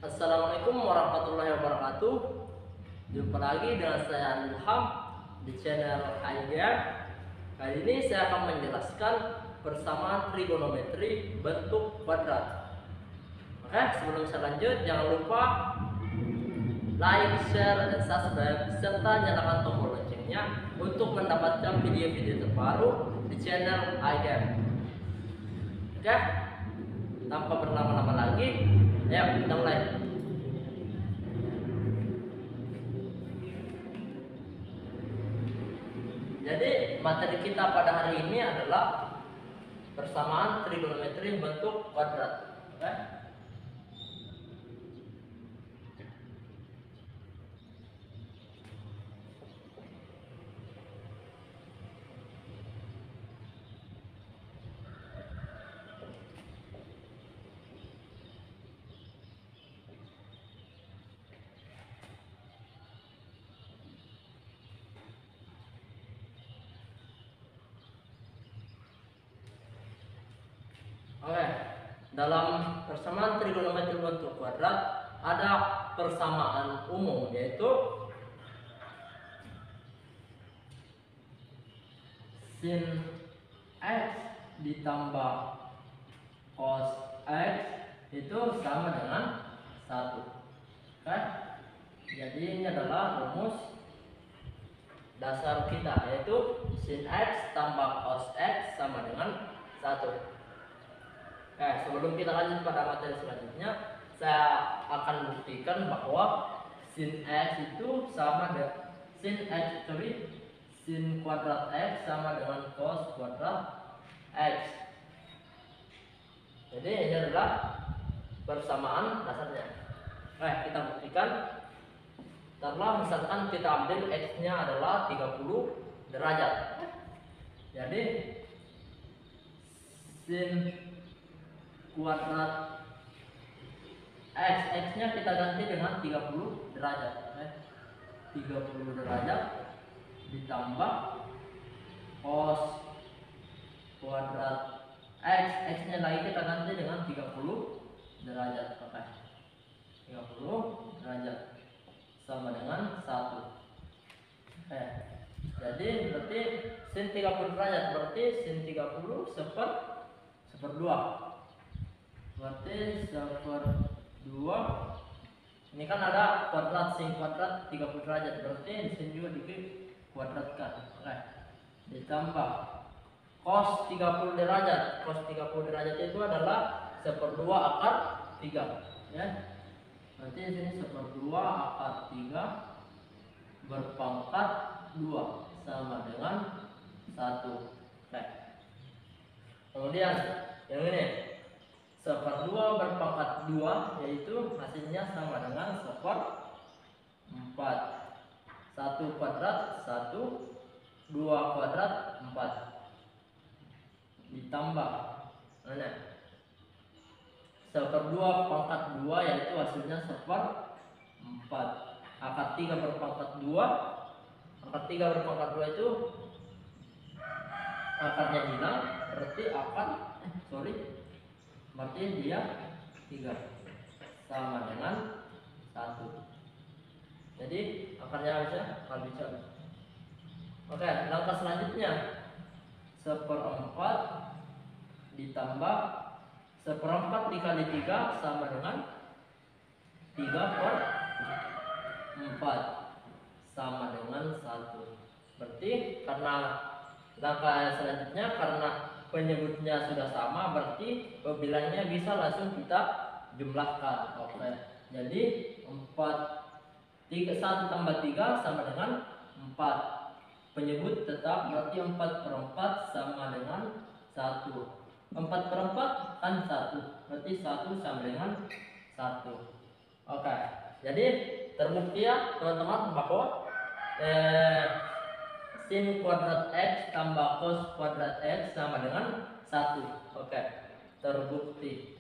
Assalamualaikum warahmatullahi wabarakatuh. Jumpa lagi dengan saya Ilham di channel IGM. Kali ini saya akan menjelaskan persamaan trigonometri bentuk kuadrat. Oke, sebelum saya lanjut, jangan lupa like, share, dan subscribe serta nyalakan tombol loncengnya untuk mendapatkan video-video terbaru di channel IGM. Oke, tanpa berlama-lama lagi, ayo kita mulai. Jadi materi kita pada hari ini adalah persamaan trigonometri bentuk kuadrat. Oke? Oke, dalam persamaan trigonometri bentuk kuadrat ada persamaan umum, yaitu sin x ditambah cos x itu sama dengan 1. Oke, jadi ini adalah rumus dasar kita, yaitu sin x tambah cos x sama dengan 1. Sebelum kita lanjut pada materi selanjutnya, saya akan buktikan bahwa sin x itu sama dengan sin kuadrat x sama dengan cos kuadrat x. Jadi ini adalah persamaan dasarnya. Kita buktikan. Setelah misalkan kita ambil x-nya adalah 30 derajat. Jadi sin kuadrat x nya kita ganti dengan 30 derajat. 30 derajat ditambah cos kuadrat x nya lagi kita ganti dengan 30 derajat. 30 derajat sama dengan 1. Jadi berarti sin 30 derajat berarti sin 30 seper 2. Berarti seper 2. Ini kan ada kuadrat, sin kuadrat 30 derajat, berarti di sini juga dikuadratkan. Ditambah cos 30 derajat. Cos 30 derajat itu adalah seper 2 akar 3, ya. Berarti di sini seper 2 akar 3 berpangkat 2 sama dengan 1. Kemudian yang ini seper 2 berpangkat 2, yaitu hasilnya sama dengan seper 4. 1 kuadrat 1, 2 kuadrat 4. Ditambah seper 2 pangkat 2, yaitu hasilnya seper 4. Akar 3 berpangkat 2. Akar 3 berpangkat 2 itu akarnya hilang, berarti berarti dia 3 sama dengan 1. Jadi akarnya bisa bicara. Oke, langkah selanjutnya seperempat ditambah seperempat dikali 3 sama dengan 3/4 sama dengan 1. Berarti karena langkah selanjutnya, karena penyebutnya sudah sama, berarti bilangnya bisa langsung kita jumlahkan. Jadi 1 tambah 3 sama dengan 4. Penyebut tetap, berarti 4/4 sama dengan 1. 4/4 kan 1, berarti 1 sama dengan 1. Jadi terbukti ya teman-teman bahwa sin kuadrat x tambah cos kuadrat x sama dengan 1. Terbukti.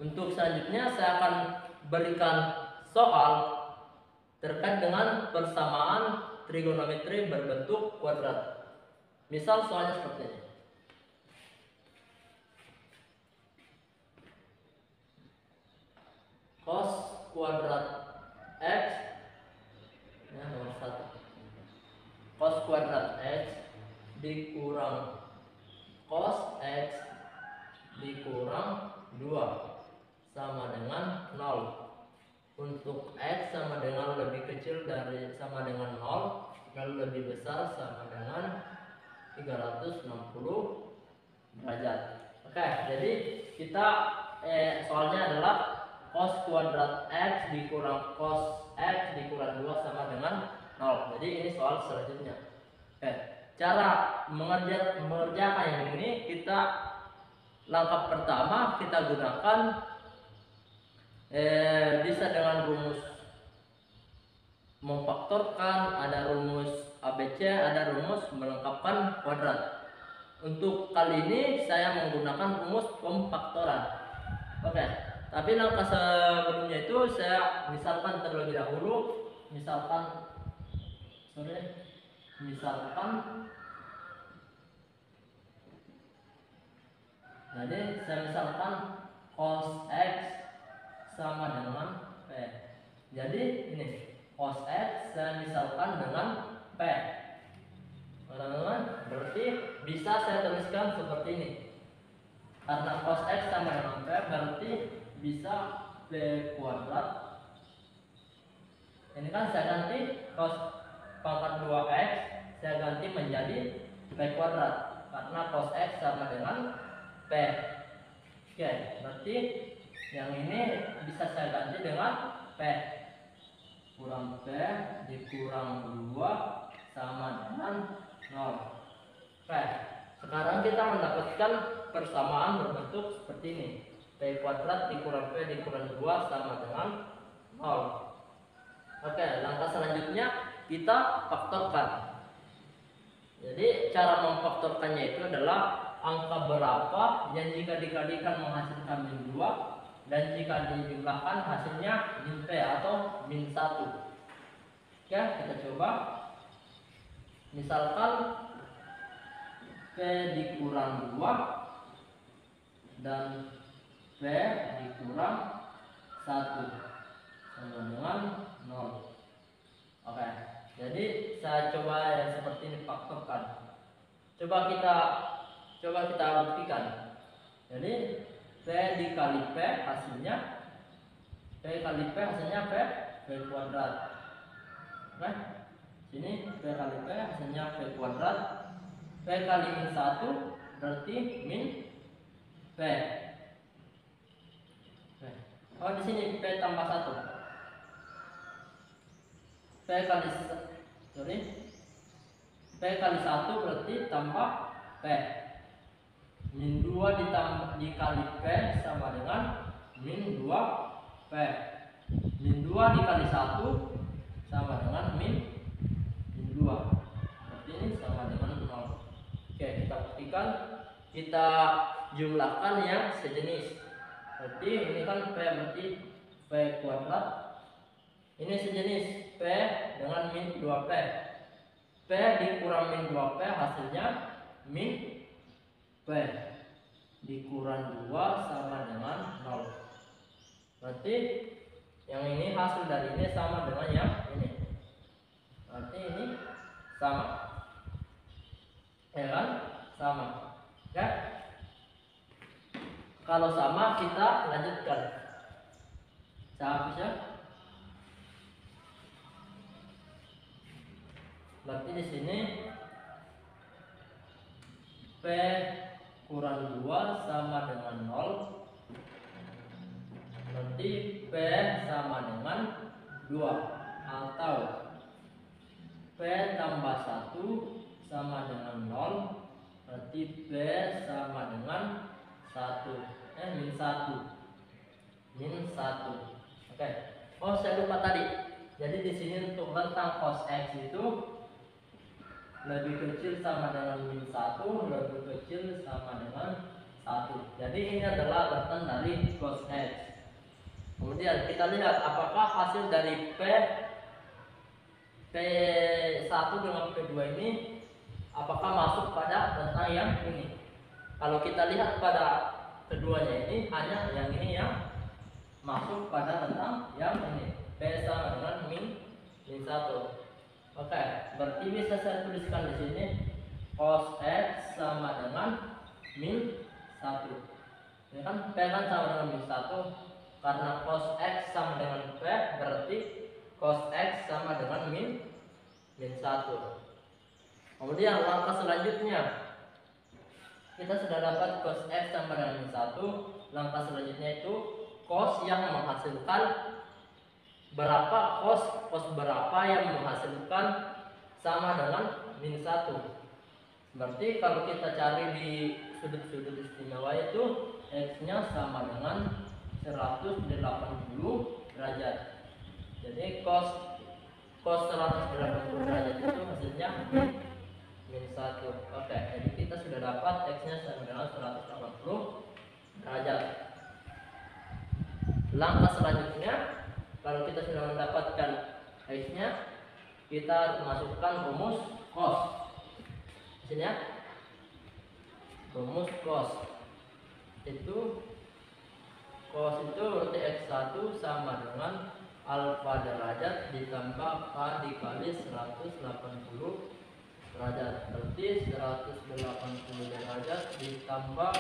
Untuk selanjutnya saya akan berikan soal terkait dengan persamaan trigonometri berbentuk kuadrat. Misal soalnya seperti ini. kuadrat X, ya nomor 1, cos kuadrat X dikurang cos X dikurang 2 sama dengan 0. Untuk X sama dengan lebih kecil dari sama dengan 0 dan lebih besar sama dengan 360 derajat. Oke, jadi kita soalnya adalah cos kuadrat X dikurang cos X dikurang 2 sama dengan 0. Jadi ini soal selanjutnya. Oke, cara mengerjakan yang ini, kita langkah pertama kita gunakan bisa dengan rumus memfaktorkan, ada rumus ABC, ada rumus melengkapkan kuadrat. Untuk kali ini saya menggunakan rumus pemfaktoran. Oke, tapi langkah sebelumnya itu saya misalkan terlebih dahulu, misalkan jadi saya misalkan cos X sama dengan P. Jadi ini cos X saya misalkan dengan P. Teman-teman, berarti bisa saya tuliskan seperti ini. Karena cos X sama dengan P, berarti bisa P kuadrat. Ini kan saya ganti cos pangkat 2X, saya ganti menjadi P kuadrat. Karena cos X sama dengan P. Oke, berarti yang ini bisa saya ganti dengan P kurang P dikurang 2 sama dengan 0. Oke, sekarang kita mendapatkan persamaan berbentuk seperti ini. P kuadrat dikurang P dikurang 2 sama dengan 0. Oke, langkah selanjutnya kita faktorkan. Jadi cara memfaktorkannya itu adalah angka berapa yang jika dikalikan menghasilkan min 2 dan jika dijumlahkan hasilnya min P atau min 1. Oke, kita coba. Misalkan P dikurang 2 dan P dikurang 1 sama dengan 0. Oke, jadi saya coba yang seperti ini faktorkan. Coba kita buktikan. Jadi P dikali P hasilnya P kuadrat. Oke, sini P kali P hasilnya P kuadrat. P kali min 1 berarti min P. Oh, di sini P tambah 1. P kali 1 berarti tambah P. Min 2 dikali P sama dengan min 2 P. Min 2 dikali 1 sama dengan min 2. Berarti ini sama dengan 0. Oke, kita buktikan. Kita jumlahkan yang sejenis. Berarti ini kan P berarti P kuadrat. Ini sejenis P dengan min 2P. P dikurang min 2P hasilnya min P dikurang 2 sama dengan 0. Berarti yang ini hasil dari ini sama dengan yang ini. Berarti ini sama. Ya kan? Sama. Ya. Kalau sama kita lanjutkan. Saya hapus ya. Berarti di sini P kurang 2 sama dengan 0. Berarti P sama dengan 2. Atau P tambah 1 sama dengan 0. Berarti P sama dengan 1. Min 1. Min 1. Oke. Oh, saya lupa tadi. Jadi di sini untuk rentang cos X itu lebih kecil sama dengan min 1, lebih kecil sama dengan 1. Jadi ini adalah rentang dari cos X. Kemudian kita lihat apakah hasil dari P1 dengan P2 ini apakah masuk pada rentang yang ini. Kalau kita lihat pada keduanya ini hanya yang ini yang masuk pada rentang yang ini. P sama dengan min 1. Oke, berarti bisa saya tuliskan di sini cos X sama dengan min 1. Ini kan P kan sama dengan min 1. Karena cos X sama dengan P, berarti cos X sama dengan min 1. Kemudian langkah selanjutnya, kita sudah dapat cos X sama dengan min 1. Langkah selanjutnya itu cos yang menghasilkan berapa, cos berapa yang menghasilkan sama dengan min 1. Berarti kalau kita cari di sudut-sudut istimewa itu X-nya sama dengan 180 derajat. Jadi cos 180 derajat itu hasilnya min 1. Oke, jadi kita sudah dapat X-nya sama dengan 180 derajat. Langkah selanjutnya, kalau kita sudah mendapatkan X-nya, kita masukkan rumus cos. Di sini ya. Rumus cos. Cos itu berarti X1 sama dengan alfa derajat ditambah K dikali 180 derajat. Berarti 180 derajat ditambah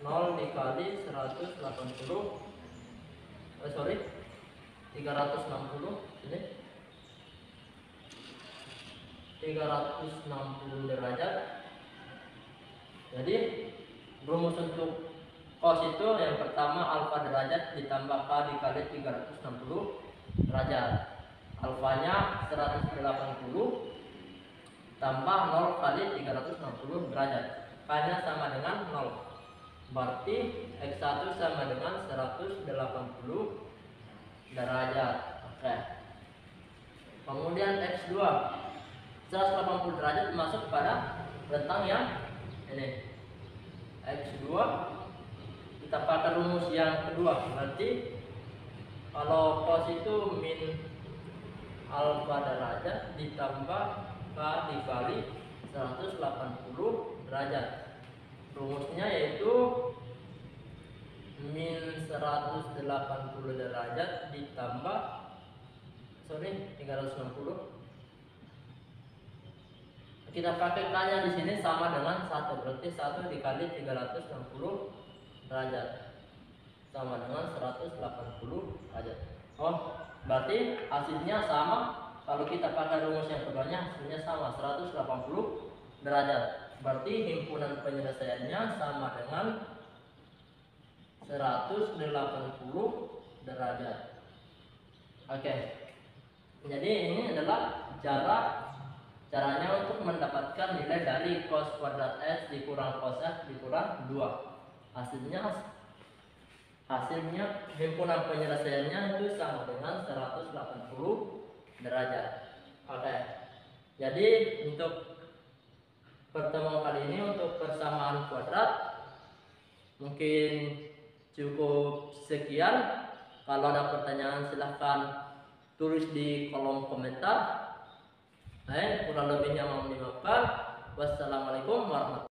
0 dikali 360 ini 360 derajat. Jadi rumus untuk cos itu yang pertama alfa derajat ditambah K dikali 360 derajat. Alfanya 180 tambah 0 kali 360 derajat. K-nya sama dengan 0. Berarti X1 sama dengan 180 derajat. Oke. Kemudian X2 180 derajat masuk pada rentang yang ini. X2 kita pakai rumus yang kedua. Berarti kalau cos itu min alfa derajat ditambah K dikali 180 derajat. Rumusnya yaitu min 180 derajat ditambah 360. Kita pakai K-nya di sini sama dengan 1, berarti 1 dikali 360 derajat sama dengan 180 derajat. Oh, berarti hasilnya sama. Kalau kita pakai rumus yang keduanya, hasilnya sama 180 derajat. Berarti himpunan penyelesaiannya sama dengan 180 derajat. Oke. Jadi ini adalah caranya untuk mendapatkan nilai dari cos kuadrat S dikurang cos F dikurang 2. Hasilnya himpunan penyelesaiannya itu sama dengan 180 derajat. Oke. Jadi untuk pertemuan kali ini untuk persamaan kuadrat mungkin cukup sekian. Kalau ada pertanyaan silahkan tulis di kolom komentar. Kurang lebihnya mohon dimaafkan. Wassalamualaikum warahmatullahi wabarakatuh.